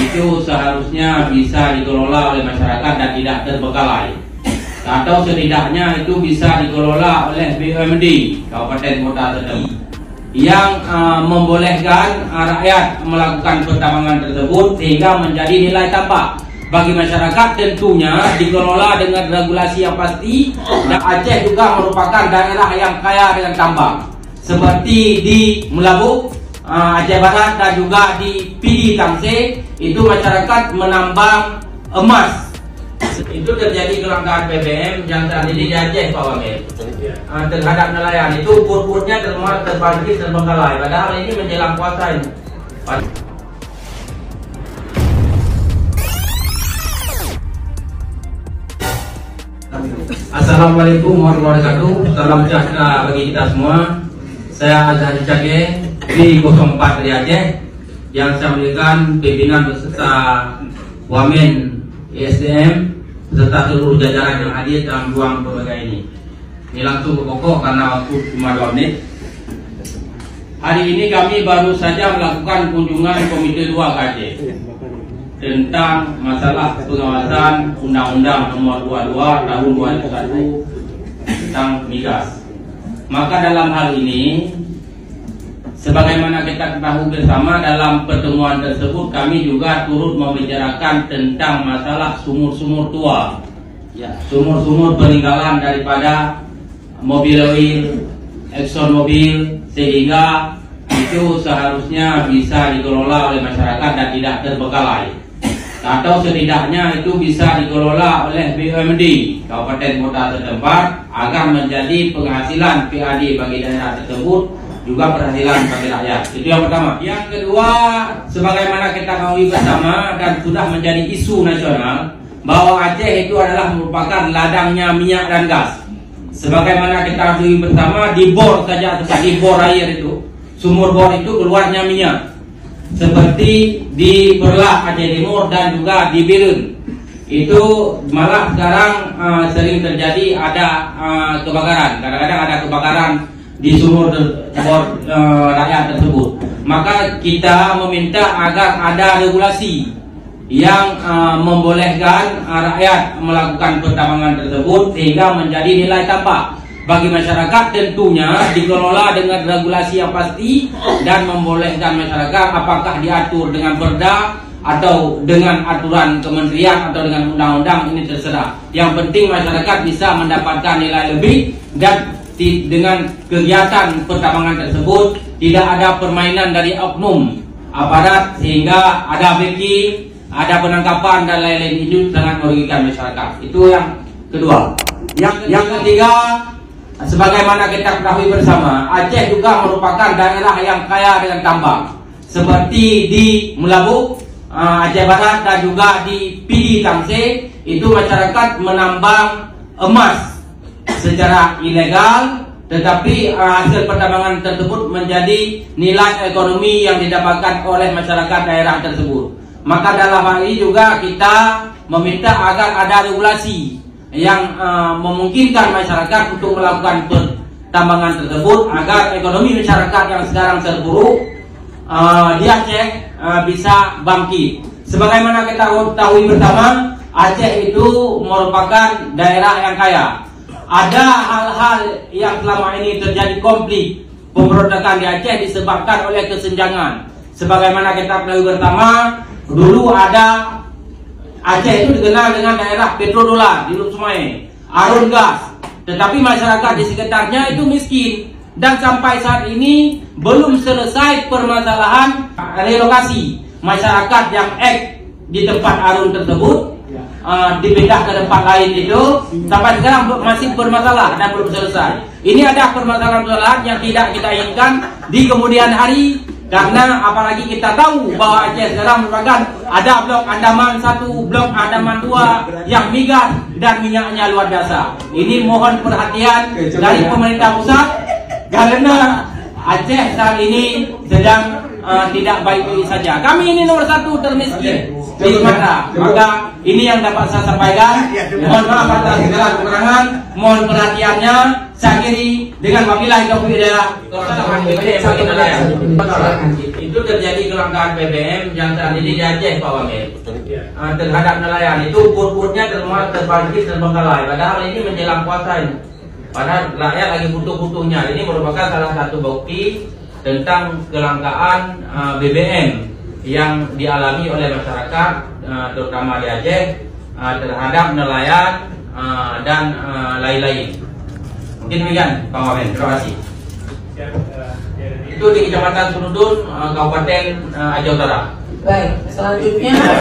itu seharusnya bisa dikelola oleh masyarakat dan tidak terbengkalai, atau setidaknya itu bisa dikelola oleh BUMD kabupaten kota tertentu yang membolehkan rakyat melakukan pertambangan tersebut sehingga menjadi nilai tambah bagi masyarakat, tentunya dikelola dengan regulasi yang pasti. Dan Aceh juga merupakan daerah yang kaya dengan tambang seperti di Melabu, Aceh Barat, dan juga di PD Tamse. Itu masyarakat menambang emas. Itu terjadi kelangkaan BBM yang saat ini di Aceh, Pak Wamil, terhadap nelayan. Itu pur-purnya terbangkit terbengkalai, padahal ini menjelang puasa ini. Assalamualaikum warahmatullahi wabarakatuh. Salam sejahtera bagi kita semua. Saya Azhari Cage di 04 dari Aceh, yang saya muliakan pimpinan beserta Wamen ESDM beserta seluruh jajaran yang hadir dalam ruang berbagai ini. Ini langsung ke pokok karena waktu cuma 2 menit. Hari ini kami baru saja melakukan kunjungan Komite 2 ke Aceh tentang masalah pengawasan Undang-Undang Nomor 22 Tahun 2001 tentang migas. Maka dalam hal ini, sebagaimana kita ketahui bersama, dalam pertemuan tersebut kami juga turut membicarakan tentang masalah sumur-sumur tua, sumur-sumur peninggalan daripada mobil oil, Exxon Mobil, sehingga itu seharusnya bisa dikelola oleh masyarakat dan tidak terbengkalai, atau setidaknya itu bisa dikelola oleh BUMD kabupaten kota setempat agar menjadi penghasilan PAD bagi daerah tersebut, juga penghasilan bagi rakyat. Itu yang pertama. Yang kedua, sebagaimana kita ketahui bersama dan sudah menjadi isu nasional, bahwa Aceh itu adalah merupakan ladangnya minyak dan gas. Sebagaimana kita ketahui bersama, di bor saja, di bor air itu, sumur bor itu keluarnya minyak, seperti di Perlah Aceh Timur dan juga di Birun. Itu malah sekarang sering terjadi ada kebakaran. Kadang-kadang ada kebakaran di sumur bor rakyat tersebut. Maka kita meminta agar ada regulasi yang membolehkan rakyat melakukan pertambangan tersebut sehingga menjadi nilai tambah bagi masyarakat, tentunya dikelola dengan regulasi yang pasti dan membolehkan masyarakat, apakah diatur dengan perda atau dengan aturan kementerian atau dengan undang-undang, ini terserah. Yang penting masyarakat bisa mendapatkan nilai lebih, dan dengan kegiatan pertambangan tersebut tidak ada permainan dari oknum aparat sehingga ada backing, ada penangkapan dan lain-lain. Itu sangat merugikan masyarakat. Itu yang kedua. Yang ketiga, sebagaimana kita ketahui bersama, Aceh juga merupakan daerah yang kaya dengan tambang seperti di Melabu, Aceh Barat, dan juga di PD Tamse. Itu masyarakat menambang emas secara ilegal, tetapi hasil pertambangan tersebut menjadi nilai ekonomi yang didapatkan oleh masyarakat daerah tersebut. Maka dalam hal ini juga kita meminta agar ada regulasi yang memungkinkan masyarakat untuk melakukan pertambangan tersebut agar ekonomi masyarakat yang sekarang terpuruk di Aceh bisa bangkit. Sebagaimana kita ketahui bersama, Aceh itu merupakan daerah yang kaya. Ada hal-hal yang selama ini terjadi konflik pemberontakan di Aceh disebabkan oleh kesenjangan. Sebagaimana kita ketahui bersama, dulu ada Aceh itu dikenal dengan daerah petrodolar di Lut Sumai, arun gas, tetapi masyarakat di sekitarnya itu miskin, dan sampai saat ini belum selesai permasalahan relokasi masyarakat yang di tempat arun tersebut dipindah ke tempat lain. Itu sampai sekarang masih bermasalah dan belum selesai. Ini ada permasalahan yang tidak kita inginkan di kemudian hari. Karena apalagi kita tahu bahwa Aceh sekarang merupakan ada blok Andaman 1, blok Andaman 2 yang migas dan minyaknya luar biasa. Ini mohon perhatian dari pemerintah pusat, karena Aceh saat ini sedang tidak baik-baik saja. Kami ini nomor 1 termiskin di Sumatera. Maka ini yang dapat saya sampaikan. Mohon maaf atas segala kekurangan, mohon perhatiannya. saya akhiri dengan wabillahi taufiq hidayah. Kelangkaan BBM bagi nelayan. Itu terjadi kelangkaan BBM yang saat ini di Aceh, Pak Wamil. Terhadap nelayan itu bur-burnya terbangkit terbengkalai. Padahal ini menjelang puasa ini. Padahal rakyat lagi butuh-butuhnya. Ini merupakan salah satu bukti tentang kelangkaan BBM yang dialami oleh masyarakat, terutama di Aceh, terhadap nelayan dan lain-lain. Mungkin demikian, Pak Wamen. Terima kasih. Itu di Kecamatan Sunudun, Kabupaten Aceh Utara. Baik, selanjutnya